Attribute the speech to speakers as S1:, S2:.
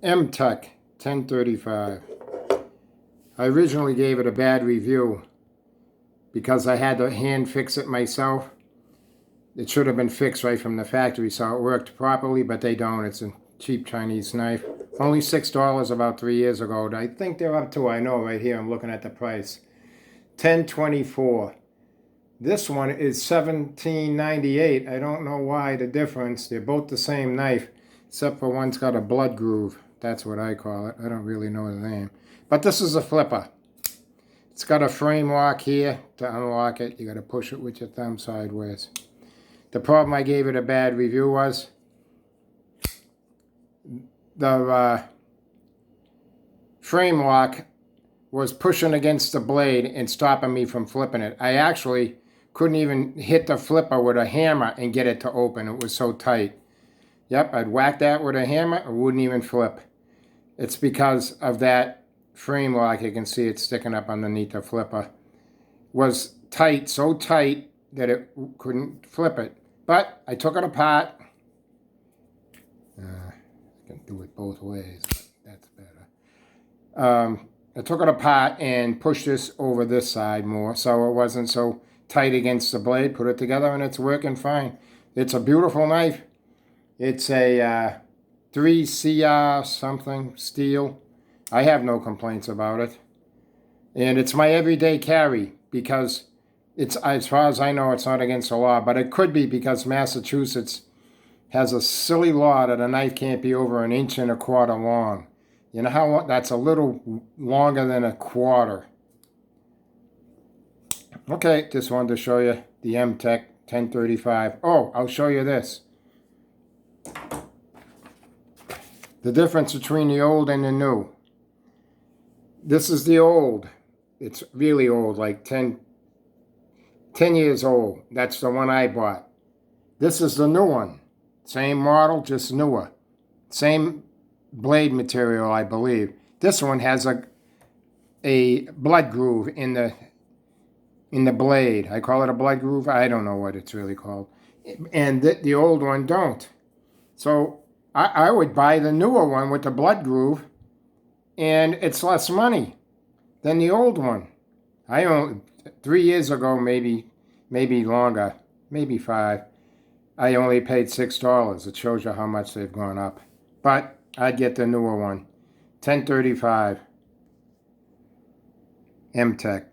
S1: Mtech 1035. I originally gave it a bad review because I had to hand fix it myself. It should have been fixed right from the factory so it worked properly, but they don't. It's a cheap Chinese knife. Only $6 about 3 years ago. I think they're up to, I know right here, I'm looking at the price. $10.24. This one is $17.98. I don't know why the difference. They're both the same knife, except for one's got a blood groove. That's what I call it. I don't really know the name. But this is a flipper. It's got a frame lock here. To unlock it, you got to push it with your thumb sideways. The problem I gave it a bad review was the frame lock was pushing against the blade and stopping me from flipping it. I actually couldn't even hit the flipper with a hammer and get it to open. It was so tight. Yep, I'd whack that with a hammer, it wouldn't even flip. It's because of that frame lock. You can see it sticking up underneath the flipper. Was tight, so tight that it couldn't flip it. But I took it apart. I can do it both ways, but that's better. I took it apart and pushed this over this side more so it wasn't so tight against the blade. Put it together and it's working fine. It's a beautiful knife. It's a 3CR something steel. I have no complaints about it. And it's my everyday carry because it's, as far as I know, it's not against the law. But it could be because Massachusetts has a silly law that a knife can't be over 1.25 inches long. You know how long? That's a little longer than a quarter. Okay, just wanted to show you the Mtech 1035. Oh, I'll show you this. The difference between the old and the new. This is the old. It's really old, like 10 years old. That's the one I bought. This is the new one. Same model, just newer. Same blade material, I believe. This one has a blood groove in the blade. I call it a blood groove. I don't know what it's really called. And the old one don't. So I would buy the newer one with the blood groove, and it's less money than the old one. I only 3 years ago, maybe longer, maybe 5. I only paid $6. It shows you how much they've gone up. But I'd get the newer one. 1035 Mtech.